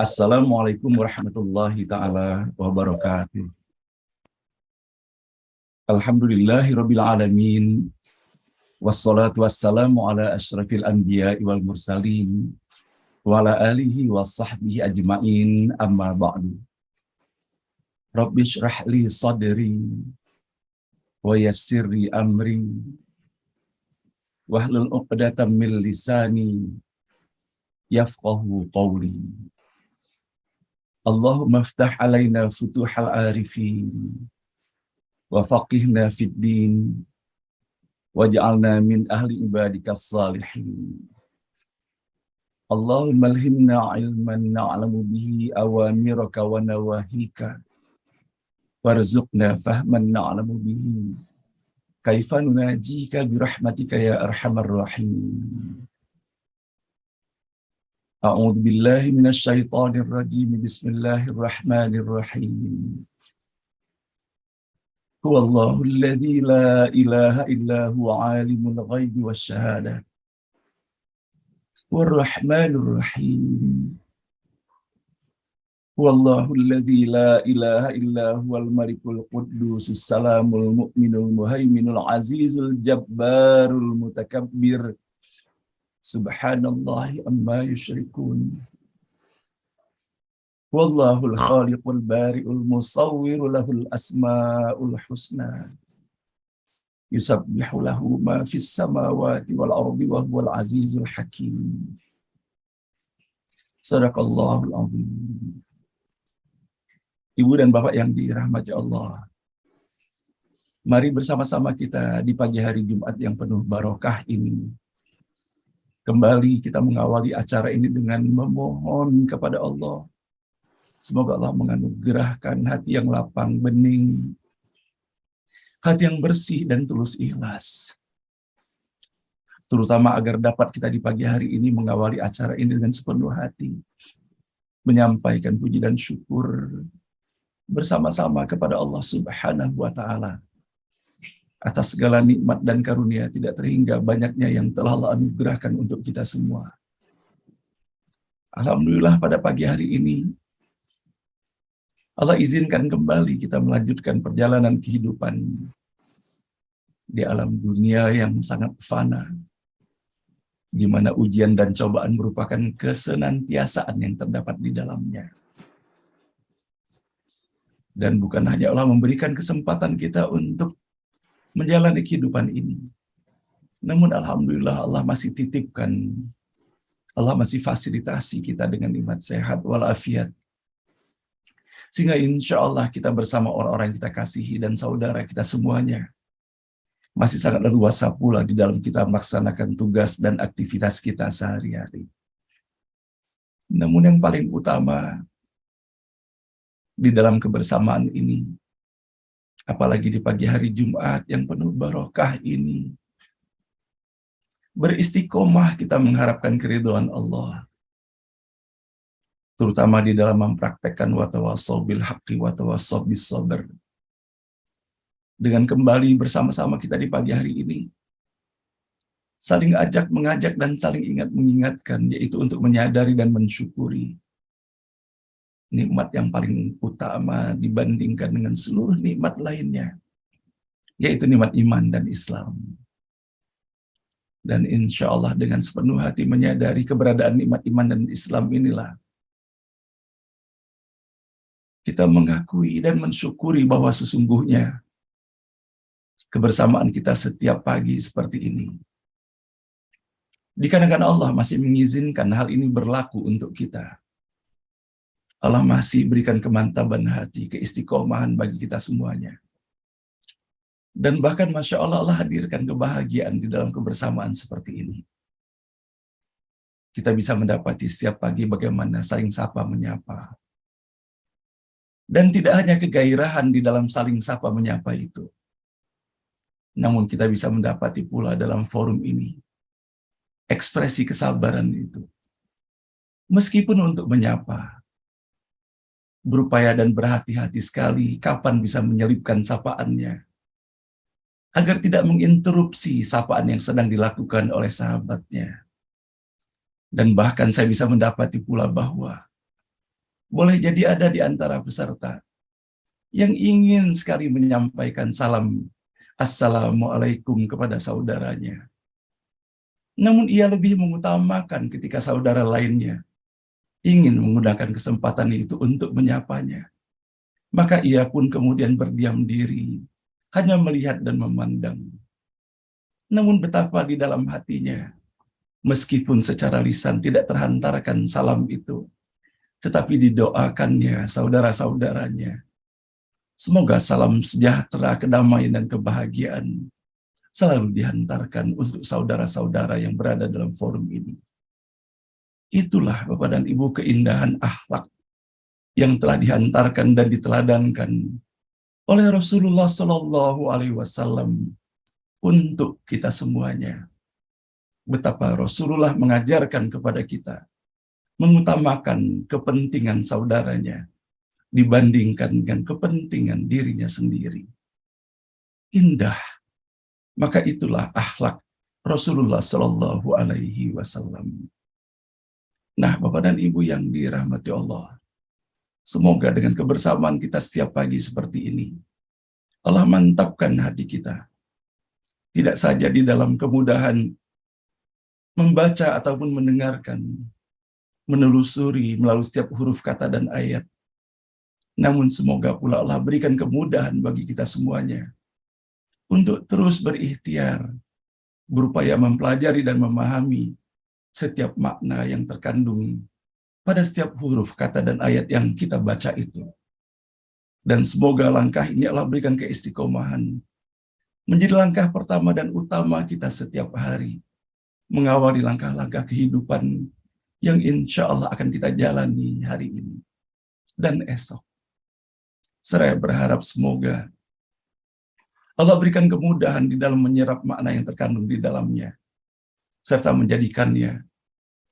Assalamualaikum warahmatullahi ta'ala wabarakatuh. Alhamdulillahi rabbil alamin. Wassalatu wassalamu ala asyrafil anbiya'i wal mursalin. Wa ala alihi wa sahbihi ajma'in amma ba'du. Rabbi syrah li sadri wa yassirli amri wahlul uqdatam min lisani yafqahu qawli. Allahumma ftah alaina futuhal arifin wa faqihna fid din waj'alna min ahli ibadikas salihin. Allahumma alhimna ilman na'lamu bihi awamiraka wa nawahika warzuqna fahman na'lamu bihi kaifa nunajika birahmatika ya arhamar rahim. A'udzu billahi minasy syaithanir rajim. Bismillahirrahmanirrahim. Huwallahu alladzi la ilaha illa huwa alimul ghaibi wasyahadah. Warrahmanir rahim. Huwallahu alladzi la ilaha illa huwal malikul quddusus salamul mu'minul muhaiminul azizul jabbarul mutakabbir. Subhanallahi amma yusyrikun. Wallahul khaliqul bari'ul musawwiru lahul asma'ul husna. Yusabbihu lahu ma fis samawati wal ardi wa huwal azizul hakim. Sadaqallahul azim. Ibu dan Bapak yang dirahmati Allah, mari bersama-sama kita di pagi hari Jumat yang penuh barokah ini kembali kita mengawali acara ini dengan memohon kepada Allah. Semoga Allah menganugerahkan hati yang lapang, bening, hati yang bersih dan tulus ikhlas. Terutama agar dapat kita di pagi hari ini mengawali acara ini dengan sepenuh hati. Menyampaikan puji dan syukur bersama-sama kepada Allah Subhanahu wa Ta'ala atas segala nikmat dan karunia tidak terhingga banyaknya yang telah Allah anugerahkan untuk kita semua. Alhamdulillah pada pagi hari ini Allah izinkan kembali kita melanjutkan perjalanan kehidupan di alam dunia yang sangat fana, di mana ujian dan cobaan merupakan kesenantiasaan yang terdapat di dalamnya. Dan bukan hanya Allah memberikan kesempatan kita untuk menjalani kehidupan ini, namun alhamdulillah Allah masih titipkan, Allah masih fasilitasi kita dengan nikmat sehat walafiat, sehingga insya Allah kita bersama orang-orang yang kita kasihi dan saudara kita semuanya masih sangat leluasa pula di dalam kita melaksanakan tugas dan aktivitas kita sehari-hari. Namun yang paling utama di dalam kebersamaan ini, apalagi di pagi hari Jumat yang penuh barokah ini, beristiqomah kita mengharapkan keridhaan Allah, terutama di dalam mempraktekkan watawassaw bil haqqi watawassaw bis sabr. Dengan kembali bersama-sama kita di pagi hari ini, saling ajak mengajak dan saling ingat mengingatkan, yaitu untuk menyadari dan mensyukuri nikmat yang paling utama dibandingkan dengan seluruh nikmat lainnya, yaitu nikmat iman dan Islam. Dan insya Allah dengan sepenuh hati menyadari keberadaan nikmat iman dan Islam inilah, kita mengakui dan mensyukuri bahwa sesungguhnya kebersamaan kita setiap pagi seperti ini, dikarenakan Allah masih mengizinkan hal ini berlaku untuk kita. Allah masih berikan kemantaban hati, keistiqomahan bagi kita semuanya. Dan bahkan Masya Allah, Allah hadirkan kebahagiaan di dalam kebersamaan seperti ini. Kita bisa mendapati setiap pagi bagaimana saling sapa menyapa. Dan tidak hanya kegairahan di dalam saling sapa menyapa itu, namun kita bisa mendapati pula dalam forum ini ekspresi kesabaran itu. Meskipun untuk menyapa, berupaya dan berhati-hati sekali kapan bisa menyelipkan sapaannya, agar tidak menginterupsi sapaan yang sedang dilakukan oleh sahabatnya. Dan bahkan saya bisa mendapati pula bahwa Boleh jadi ada di antara peserta yang ingin sekali menyampaikan salam Assalamualaikum kepada saudaranya. Namun ia lebih mengutamakan ketika saudara lainnya ingin menggunakan kesempatan itu untuk menyapanya. Maka ia pun kemudian berdiam diri, hanya melihat dan memandang. Namun betapa di dalam hatinya, meskipun secara lisan tidak terhantarkan salam itu, tetapi didoakannya saudara-saudaranya. Semoga salam sejahtera, kedamaian, dan kebahagiaan selalu dihantarkan untuk saudara-saudara yang berada dalam forum ini. Itulah Bapak dan Ibu keindahan akhlak yang telah dihantarkan dan diteladankan oleh Rasulullah Shallallahu Alaihi Wasallam untuk kita semuanya. Betapa Rasulullah mengajarkan kepada kita mengutamakan kepentingan saudaranya dibandingkan dengan kepentingan dirinya sendiri. Indah. Maka itulah akhlak Rasulullah Shallallahu Alaihi Wasallam. Nah, Bapak dan Ibu yang dirahmati Allah, semoga dengan kebersamaan kita setiap pagi seperti ini, Allah mantapkan hati kita. Tidak saja di dalam kemudahan membaca ataupun mendengarkan, menelusuri melalui setiap huruf kata dan ayat, namun semoga pula Allah berikan kemudahan bagi kita semuanya untuk terus berikhtiar, berupaya mempelajari dan memahami setiap makna yang terkandung pada setiap huruf kata dan ayat yang kita baca itu. Dan semoga langkah ini Allah berikan keistiqomahan, menjadi langkah pertama dan utama kita setiap hari, mengawali langkah-langkah kehidupan yang insya Allah akan kita jalani hari ini dan esok. Saya berharap semoga Allah berikan kemudahan di dalam menyerap makna yang terkandung di dalamnya, serta menjadikannya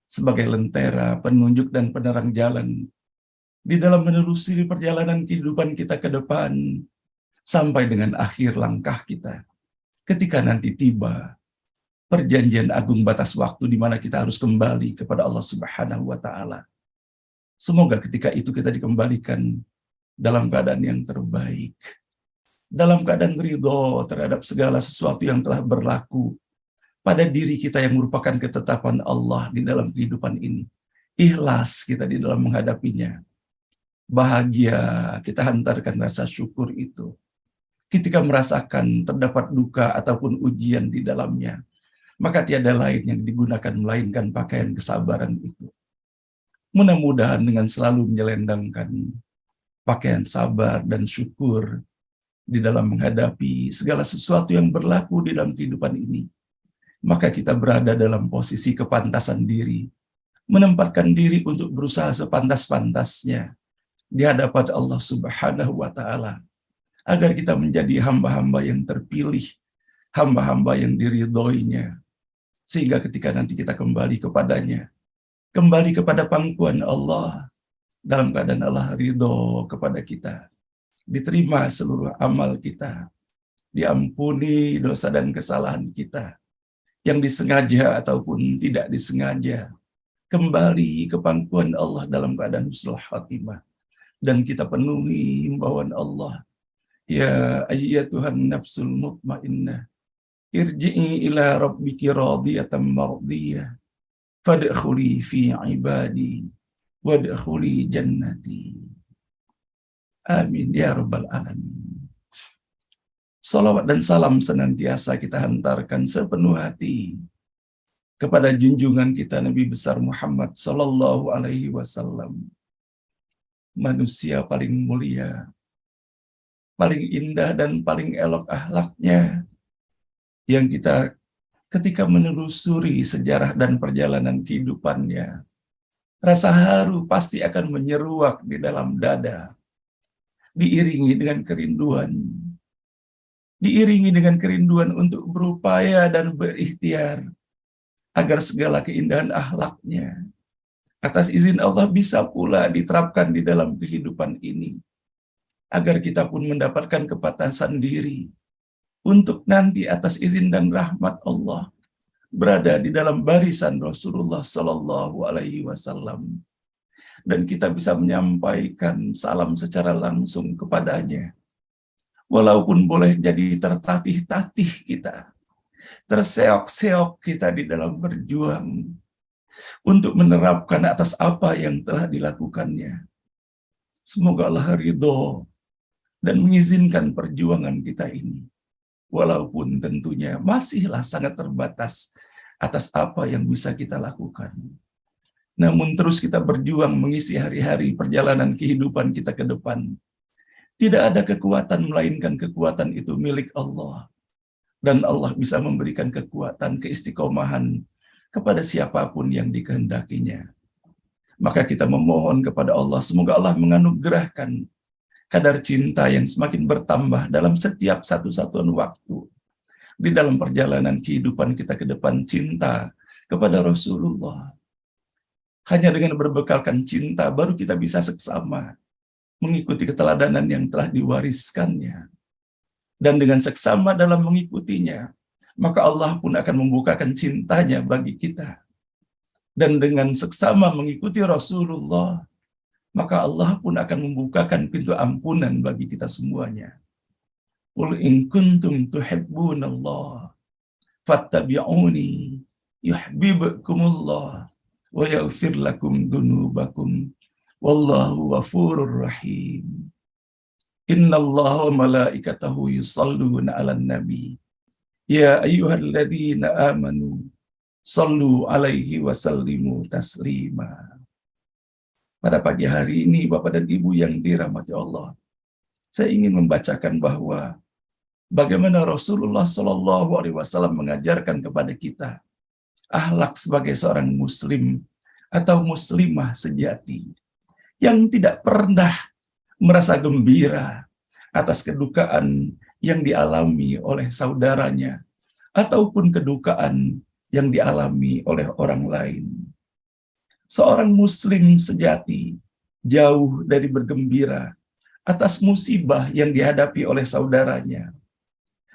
sebagai lentera, penunjuk, dan penerang jalan di dalam menelusuri perjalanan kehidupan kita ke depan, sampai dengan akhir langkah kita, ketika nanti tiba perjanjian agung batas waktu di mana kita harus kembali kepada Allah Subhanahu wa Ta'ala. Semoga ketika itu kita dikembalikan dalam keadaan yang terbaik, dalam keadaan ridho terhadap segala sesuatu yang telah berlaku pada diri kita yang merupakan ketetapan Allah di dalam kehidupan ini. Ikhlas kita di dalam menghadapinya. Bahagia kita hantarkan rasa syukur itu ketika merasakan terdapat duka ataupun ujian di dalamnya. Maka tiada lain yang digunakan melainkan pakaian kesabaran itu. Mudah-mudahan dengan selalu menyelendangkan pakaian sabar dan syukur di dalam menghadapi segala sesuatu yang berlaku di dalam kehidupan ini, maka kita berada dalam posisi kepantasan diri, menempatkan diri untuk berusaha sepantas-pantasnya di hadapan Allah Subhanahu wa Ta'ala, agar kita menjadi hamba-hamba yang terpilih, hamba-hamba yang diridhoinya, sehingga ketika nanti kita kembali kepadanya, kembali kepada pangkuan Allah, dalam keadaan Allah ridho kepada kita, diterima seluruh amal kita, diampuni dosa dan kesalahan kita, yang disengaja ataupun tidak disengaja, kembali ke pangkuan Allah dalam keadaan husnul khatimah, dan kita penuhi himbauan Allah, ya ayyatuhan nafsul mutmainnah, irji'i ila rabbiki radiyatan mardiyah, fadkhuli fi ibadi, wadkhuli jannati. Amin ya rabbal alamin. Salawat dan salam senantiasa kita hantarkan sepenuh hati kepada junjungan kita Nabi besar Muhammad Sallallahu Alaihi Wasallam, manusia paling mulia, paling indah dan paling elok akhlaknya, yang kita ketika menelusuri sejarah dan perjalanan kehidupannya, rasa haru pasti akan menyeruak di dalam dada, diiringi dengan kerinduan untuk berupaya dan berikhtiar agar segala keindahan akhlaknya atas izin Allah bisa pula diterapkan di dalam kehidupan ini, agar kita pun mendapatkan kepantasan diri untuk nanti atas izin dan rahmat Allah berada di dalam barisan Rasulullah Sallallahu Alaihi Wasallam, dan kita bisa menyampaikan salam secara langsung kepadanya. Walaupun boleh jadi tertatih-tatih kita, terseok-seok kita di dalam berjuang untuk menerapkan atas apa yang telah dilakukannya. Semoga Allah ridho dan mengizinkan perjuangan kita ini. Walaupun tentunya masihlah sangat terbatas atas apa yang bisa kita lakukan. Namun terus kita berjuang mengisi hari-hari perjalanan kehidupan kita ke depan. Tidak ada kekuatan melainkan kekuatan itu milik Allah. Dan Allah bisa memberikan kekuatan, keistiqomahan kepada siapapun yang dikehendakinya. Maka kita memohon kepada Allah, semoga Allah menganugerahkan kadar cinta yang semakin bertambah dalam setiap satu-satuan waktu. Di dalam perjalanan kehidupan kita ke depan, cinta kepada Rasulullah. Hanya dengan berbekalkan cinta, baru kita bisa seksama mengikuti keteladanan yang telah diwariskannya. Dan dengan seksama dalam mengikutinya, maka Allah pun akan membukakan cintanya bagi kita. Dan dengan seksama mengikuti Rasulullah, maka Allah pun akan membukakan pintu ampunan bagi kita semuanya. Qul in kuntum tuhibbunallah fattabi'uni yuhibbukumullah wa yaghfir lakum dunubakum wallahu ghafurur rahim. Innallaha wa malaikatahu yusalluna 'alan nabi ya ayyuhalladzina amanu sallu 'alaihi wa sallimu taslima. Pada pagi hari ini Bapak dan Ibu yang dirahmati Allah, saya ingin membacakan bahwa bagaimana Rasulullah Shallallahu Alaihi Wasallam mengajarkan kepada kita akhlak sebagai seorang muslim atau muslimah sejati yang tidak pernah merasa gembira atas kedukaan yang dialami oleh saudaranya ataupun kedukaan yang dialami oleh orang lain. Seorang muslim sejati jauh dari bergembira atas musibah yang dihadapi oleh saudaranya.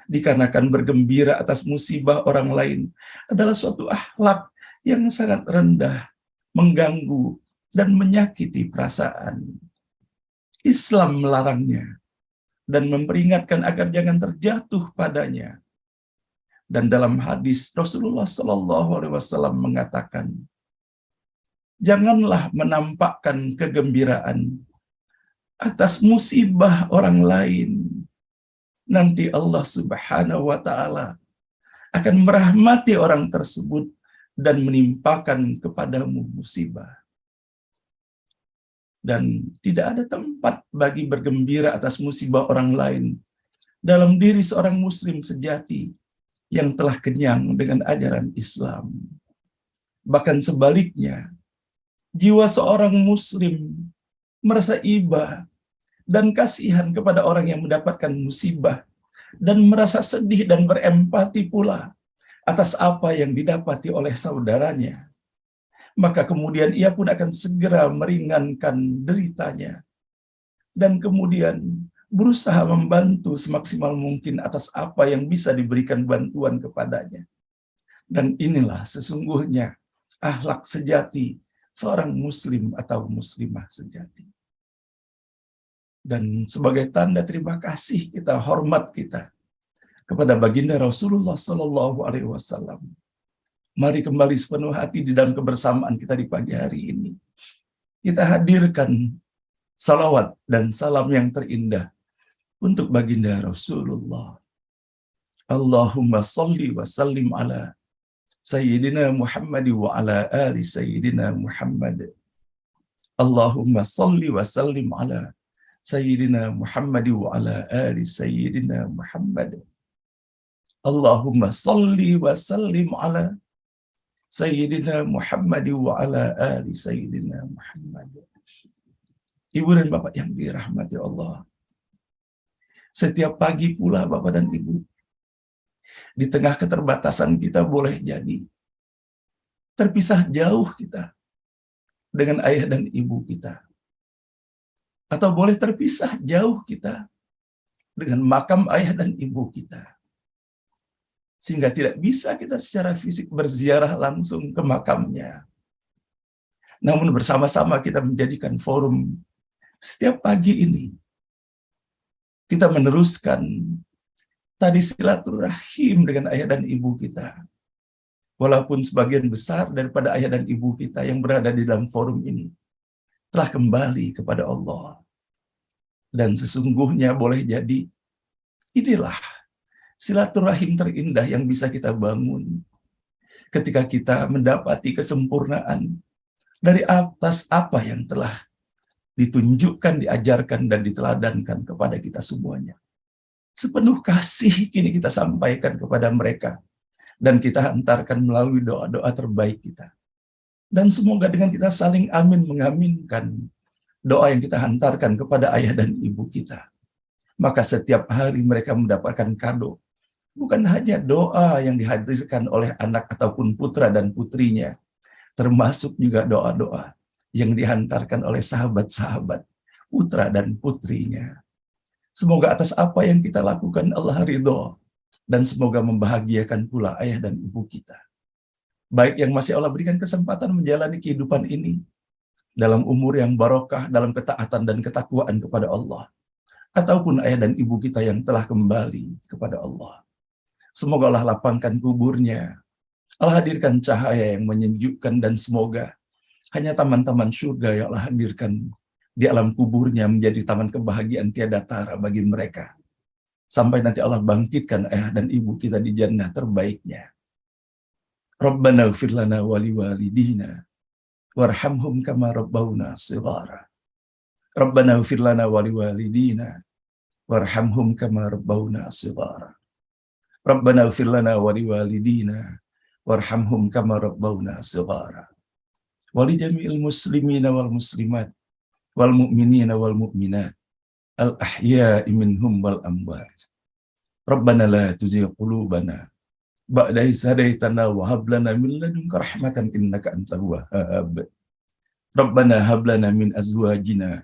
Dikarenakan bergembira atas musibah orang lain adalah suatu akhlak yang sangat rendah, mengganggu, dan menyakiti perasaan. Islam melarangnya dan memperingatkan agar jangan terjatuh padanya. Dan dalam hadis Rasulullah Shallallahu Alaihi Wasallam mengatakan, janganlah menampakkan kegembiraan atas musibah orang lain. Nanti Allah Subhanahu wa Ta'ala akan merahmati orang tersebut dan menimpakan kepadamu musibah. Dan tidak ada tempat bagi bergembira atas musibah orang lain dalam diri seorang muslim sejati yang telah kenyang dengan ajaran Islam. Bahkan sebaliknya, jiwa seorang muslim merasa iba dan kasihan kepada orang yang mendapatkan musibah dan merasa sedih dan berempati pula atas apa yang didapati oleh saudaranya. Maka kemudian ia pun akan segera meringankan deritanya dan kemudian berusaha membantu semaksimal mungkin atas apa yang bisa diberikan bantuan kepadanya. Dan inilah sesungguhnya akhlak sejati seorang muslim atau muslimah sejati. Dan sebagai tanda terima kasih kita, hormat kita kepada baginda Rasulullah Shallallahu Alaihi Wasallam, mari kembali sepenuh hati di dalam kebersamaan kita di pagi hari ini. Kita hadirkan salawat dan salam yang terindah untuk baginda Rasulullah. Allahumma salli wa sallim ala Sayyidina Muhammad wa ala ali Sayyidina Muhammad. Allahumma salli wa sallim ala Sayyidina Muhammad wa ala ali Sayyidina Muhammad. Allahumma salli wa sallim ala Sayyidina Muhammad wa ala ali Sayyidina Muhammad. Ibu dan Bapak yang dirahmati Allah, setiap pagi pula Bapak dan Ibu, di tengah keterbatasan kita boleh jadi terpisah jauh kita dengan ayah dan ibu kita. Atau boleh terpisah jauh kita dengan makam ayah dan ibu kita. Sehingga tidak bisa kita secara fisik berziarah langsung ke makamnya. Namun bersama-sama kita menjadikan forum setiap pagi ini. Kita meneruskan tadi silaturahim dengan ayah dan ibu kita. Walaupun sebagian besar daripada ayah dan ibu kita yang berada di dalam forum ini telah kembali kepada Allah. Dan sesungguhnya boleh jadi inilah silaturahim terindah yang bisa kita bangun ketika kita mendapati kesempurnaan dari atas apa yang telah ditunjukkan, diajarkan, dan diteladankan kepada kita semuanya. Sepenuh kasih kini kita sampaikan kepada mereka, dan kita hantarkan melalui doa-doa terbaik kita. Dan semoga dengan kita saling amin mengaminkan doa yang kita hantarkan kepada ayah dan ibu kita, maka setiap hari mereka mendapatkan kado. Bukan hanya doa yang dihadirkan oleh anak ataupun putra dan putrinya, termasuk juga doa-doa yang dihantarkan oleh sahabat-sahabat, putra dan putrinya. Semoga atas apa yang kita lakukan Allah ridho, dan semoga membahagiakan pula ayah dan ibu kita. Baik yang masih Allah berikan kesempatan menjalani kehidupan ini, dalam umur yang barokah, dalam ketaatan dan ketakwaan kepada Allah, ataupun ayah dan ibu kita yang telah kembali kepada Allah. Semoga Allah lapangkan kuburnya, Allah hadirkan cahaya yang menyejukkan, dan semoga hanya taman-taman surga yang Allah hadirkan di alam kuburnya menjadi taman kebahagiaan tiada tara bagi mereka. Sampai nanti Allah bangkitkan ayah dan ibu kita di jannah terbaiknya. Rabbana ighfir lana wa liwalidina warhamhum kama rabbawna shighara. Rabbana ighfir lana wa liwalidina warhamhum kama rabbawna shighara. Rabbana ighfir lana wa liwalidina warhamhum kama rabbawna shighara. Wa li jami'il muslimina wal muslimat wal mu'minina wal mu'minat al ahya'i minhum wal amwat. Rabbana la tuzigh qulubana ba'da idh hadaitana wa hab lana min ladunka rahmatan innaka antal wahhab. Rabbana hab lana min azwajina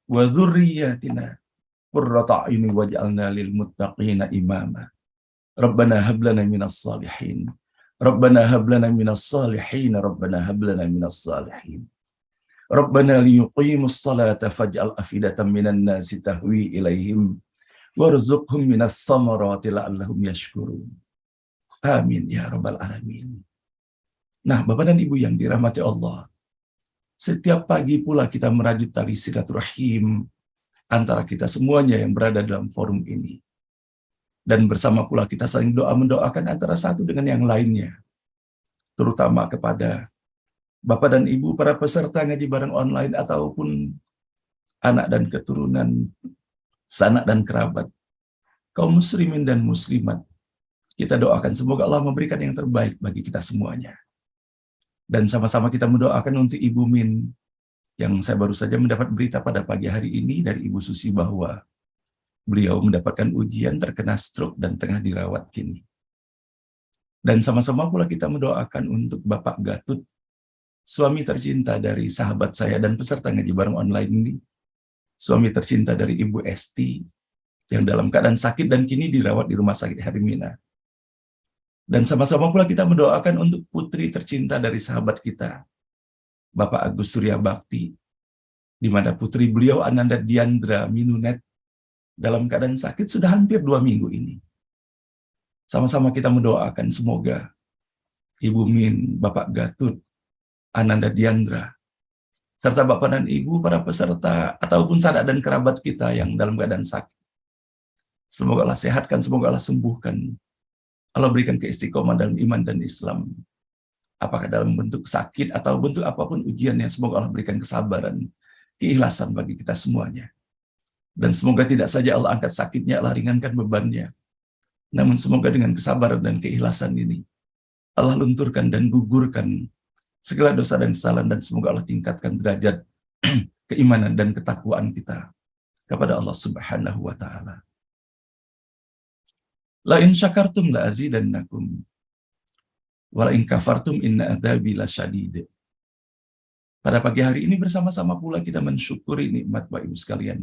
wa dhurriyyatina qurrata a'yunin waj'alna lil muttaqina imama. Rabbana hab lana minas salihin. Rabbana hab lana minas salihin. Rabbana hab lana minas salihin. Rabbana liyuqimus salata faj'al afidatan minan nasi tahwi ilaihim warzuqhum minats thamarati la'allahum yashkurun. Amin ya rabbal alamin. Nah, Bapak dan Ibu yang dirahmati Allah, setiap pagi pula kita merajut tali silaturahim antara kita semuanya yang berada dalam forum ini. Dan bersama pula kita saling doa mendoakan antara satu dengan yang lainnya. Terutama kepada Bapak dan Ibu para peserta ngaji bareng online ataupun anak dan keturunan, sanak dan kerabat, kaum muslimin dan muslimat. Kita doakan semoga Allah memberikan yang terbaik bagi kita semuanya. Dan sama-sama kita mendoakan untuk Ibu Min, yang saya baru saja mendapat berita pada pagi hari ini dari Ibu Susi bahwa beliau mendapatkan ujian, terkena stroke, dan tengah dirawat kini. Dan sama-sama pula kita mendoakan untuk Bapak Gatut, suami tercinta dari sahabat saya dan peserta ngaji bareng online ini, suami tercinta dari Ibu Esti, yang dalam keadaan sakit dan kini dirawat di Rumah Sakit Hermina. Dan sama-sama pula kita mendoakan untuk putri tercinta dari sahabat kita, Bapak Agus Surya Bakti, di mana putri beliau Ananda Diandra Minunet dalam keadaan sakit sudah hampir 2 minggu ini. Sama-sama kita mendoakan semoga Ibu Min, Bapak Gatut, Ananda Diandra, serta Bapak dan Ibu para peserta ataupun sanak dan kerabat kita yang dalam keadaan sakit, semoga Allah sehatkan, semoga Allah sembuhkan. Allah berikan keistiqomahan dalam iman dan Islam. Apakah dalam bentuk sakit atau bentuk apapun ujiannya, semoga Allah berikan kesabaran, keikhlasan bagi kita semuanya. Dan semoga tidak saja Allah angkat sakitnya, Allah ringankan bebannya. Namun semoga dengan kesabaran dan keikhlasan ini, Allah lunturkan dan gugurkan segala dosa dan kesalahan, dan semoga Allah tingkatkan derajat keimanan dan ketakwaan kita kepada Allah Subhanahu wa Ta'ala. La in syakartum la azidannakum wa la in kafartum inna adzabi lasyadid. Pada pagi hari ini bersama-sama pula kita mensyukuri nikmat Bapak Ibu sekalian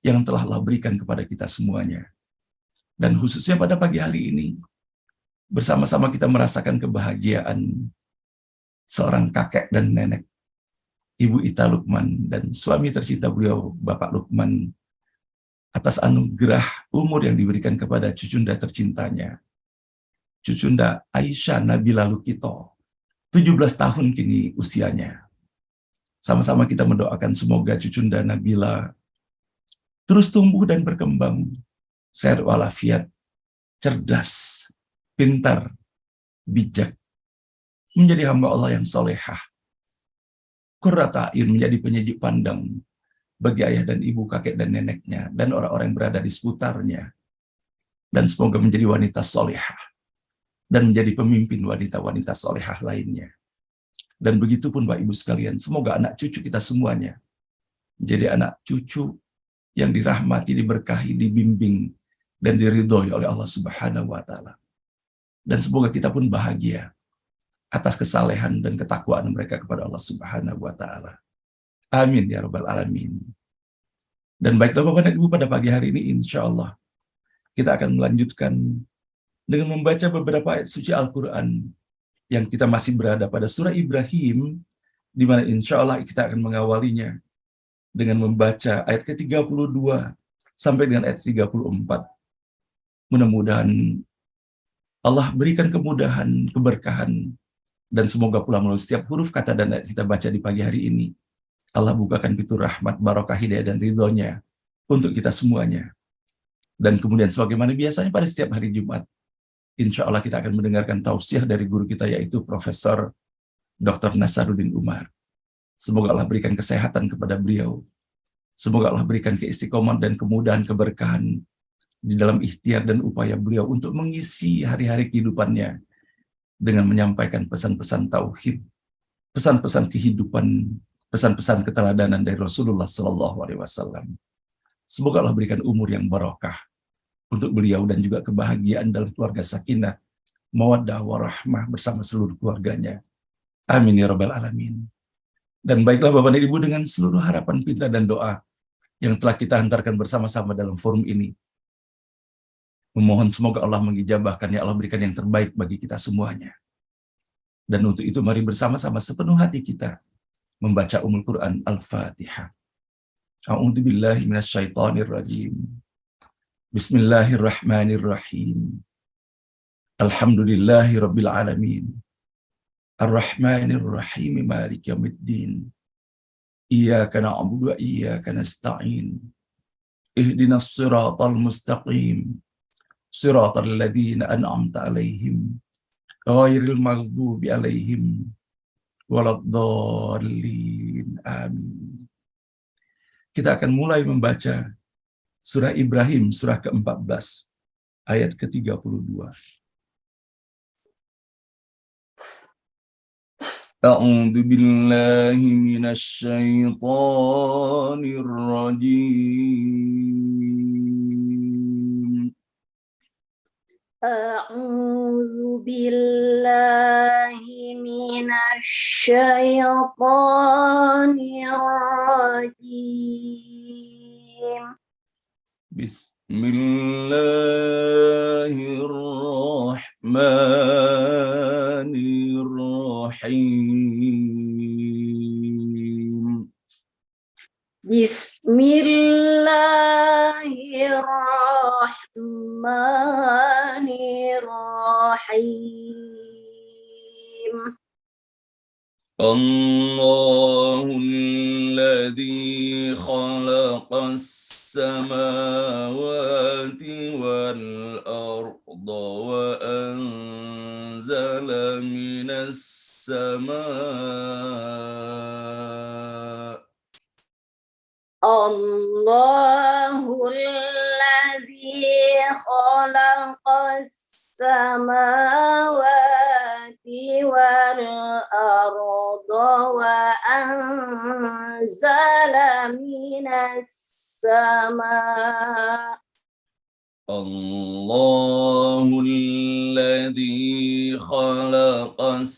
yang telah Allah berikan kepada kita semuanya. Dan khususnya pada pagi hari ini bersama-sama kita merasakan kebahagiaan seorang kakek dan nenek Ibu Ita Lukman dan suami tercinta beliau Bapak Lukman atas anugerah umur yang diberikan kepada cucunda tercintanya, cucunda Aisyah Nabila Lukito, 17 tahun kini usianya. Sama-sama kita mendoakan semoga cucunda Nabila terus tumbuh dan berkembang, sehat walafiat, cerdas, pintar, bijak, menjadi hamba Allah yang solehah, qurrata a'yun, menjadi penyejuk pandang bagi ayah dan ibu, kakek dan neneknya, dan orang-orang yang berada di seputarnya, dan semoga menjadi wanita solehah, dan menjadi pemimpin wanita-wanita solehah lainnya. Dan begitu pun Bapak Ibu sekalian, semoga anak cucu kita semuanya menjadi anak cucu yang dirahmati, diberkahi, dibimbing, dan diridhoi oleh Allah Subhanahu wa Ta'ala. Dan semoga kita pun bahagia atas kesalehan dan ketakwaan mereka kepada Allah Subhanahu wa Ta'ala. Amin ya rabbal alamin. Dan baiklah Bapak dan Ibu, pada pagi hari ini insya Allah kita akan melanjutkan dengan membaca beberapa ayat suci Al-Quran yang kita masih berada pada surah Ibrahim, di mana insya Allah kita akan mengawalinya dengan membaca ayat ke-32 sampai dengan ayat 34. Mudah-mudahan Allah berikan kemudahan, keberkahan, dan semoga pula melalui setiap huruf kata dan ayat kita baca di pagi hari ini, Allah bukakan pintu rahmat, barokah, hidayah, dan ridhonya untuk kita semuanya. Dan kemudian sebagaimana biasanya pada setiap hari Jumat, insya Allah kita akan mendengarkan tausiah dari guru kita, yaitu Profesor Dr. Nasaruddin Umar. Semoga Allah berikan kesehatan kepada beliau. Semoga Allah berikan keistiqomahan dan kemudahan, keberkahan di dalam ikhtiar dan upaya beliau untuk mengisi hari-hari kehidupannya dengan menyampaikan pesan-pesan tauhid, pesan-pesan kehidupan, pesan-pesan keteladanan dari Rasulullah SAW. Semoga Allah berikan umur yang barokah untuk beliau dan juga kebahagiaan dalam keluarga sakinah, mawaddah warahmah bersama seluruh keluarganya. Amin ya rabbal alamin. Dan baiklah Bapak dan Ibu, dengan seluruh harapan kita dan doa yang telah kita hantarkan bersama-sama dalam forum ini, memohon semoga Allah mengijabahkan, ya Allah berikan yang terbaik bagi kita semuanya. Dan untuk itu mari bersama-sama sepenuh hati kita membaca Quran Al-Fatihah. A'udzu billahi minasyaitonir rajim. Bismillahirrahmanirrahim. Alhamdulillahi rabbil alamin. Ar-Rahmanir Rahim, Maliki yaumiddin. Iyyaka na'budu wa iyyaka nasta'in. Ihdinas siratal mustaqim. Siratal ladzina an'amta 'alaihim ghairil maghdubi 'alaihim waladdallin. Amin. Kita akan mulai membaca surah Ibrahim, surah ke-14, ayat ke-32. A'udzu billahi minasy syaithanir rajim. A'udzu billahi minasy syaithanir rajim. Bismillahirrahmanirrahim. Bismillahirrahmanirrahim. Allahul ladzi khalaqas samawati wal arda wa anzala minas samaa. Allahul ladzi khalaqas samawati wal arda wa anzala minas samaa. Allahul ladzi khalaqas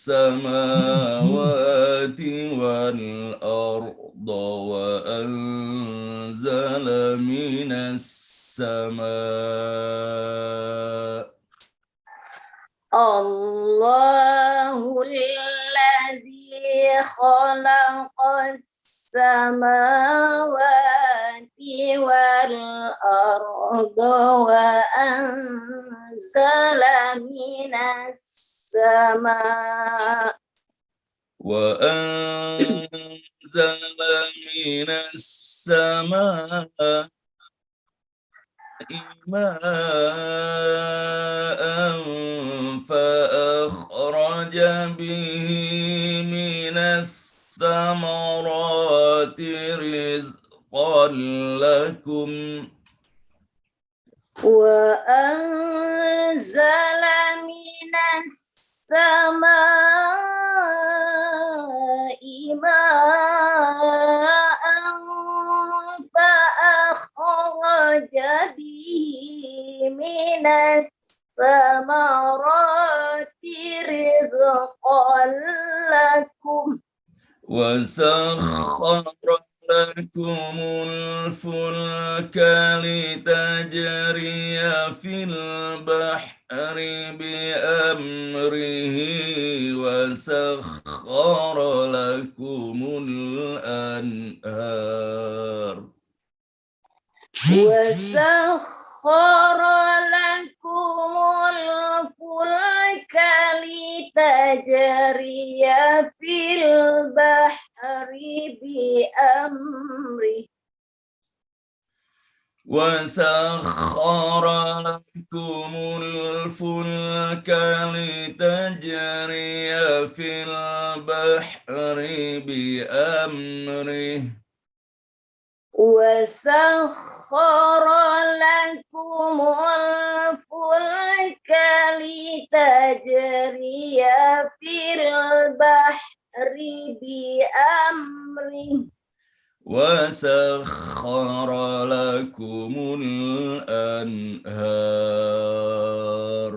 samawati wal arda wa anzala minas samaa. Allahul ladzi خلق السماوات والأرض وأنزل من السماء من السماء ماء فأخرج به من الثمرات رزقا لكم وأنزل من السماء ماء فأخرج به من الثمرات رزقا لكم وسخر لكم الفلك لتجري في البحر بأمره وسخر لكم الأنهار وسخر لكم الفلك لتجري في البحر بأمره وسخر لكم الفلك لتجري في البحر بأمره وسخر لكم الفلك لتجري في البحر بأمره وسخر لكم الأنهار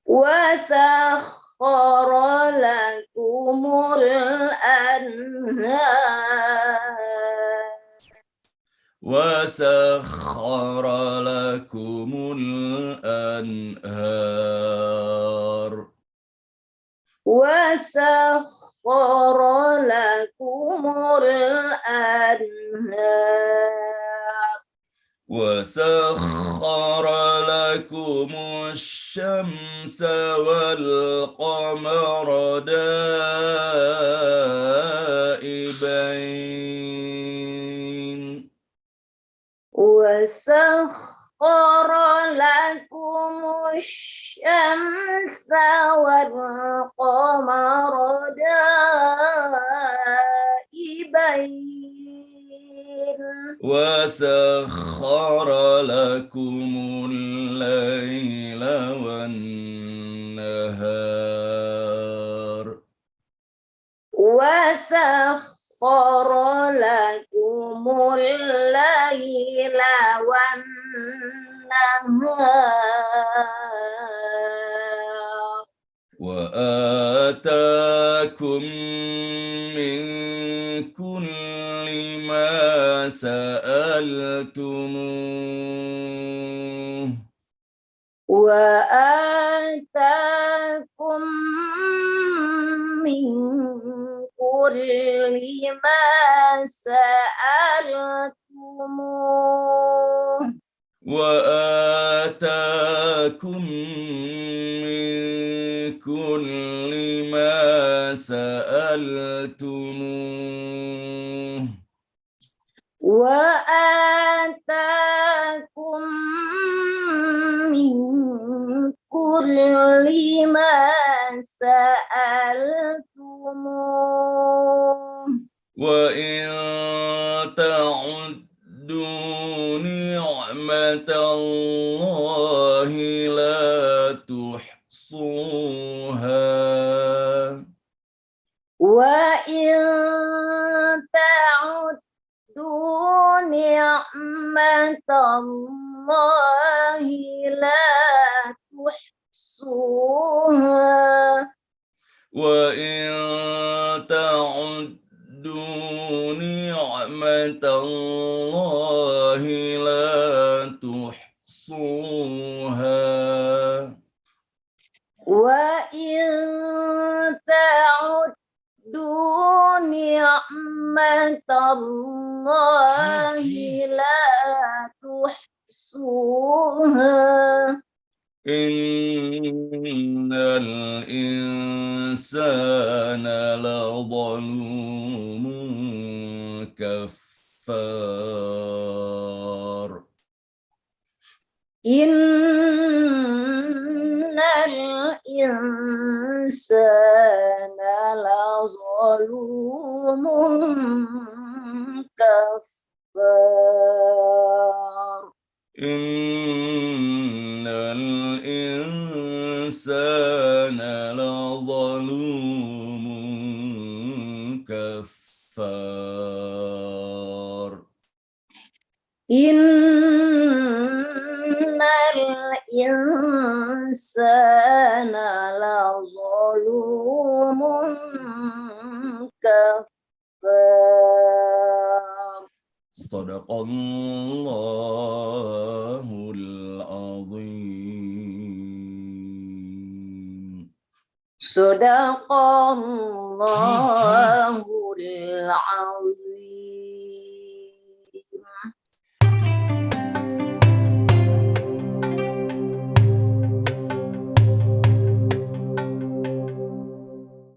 وسخر لكم الأنهار وسخر لكم الأنهار وسخر لكم الأنهار وسخر لكم الشمس والقمر دائبين وسخر لكم الشمس والقمر دائبين وسخر لكم الليل والنهار وسخر لكم الليل والنهار وآتاكم من كل ما سألتموه وآتاكم من كل ما سألتموه وآتاكم من كل ما سألتموه وآتاكم من كل ما سألتموه وإن تعدوا نعمة الله لا تحصوها وإن تعدوا نعمة الله لا تحصوها وإن تعدوا نعمة الله لا تحصوها وإن تعدوا ni'matallahi la tuhsuha. إن الإنسان لظلوم كفار Innal insana lazalumun kafar. إن الإنسان لظلوم كفار Innal insana lazalumun kafar. Sadaqallahul azim. Sadaqallahul azim.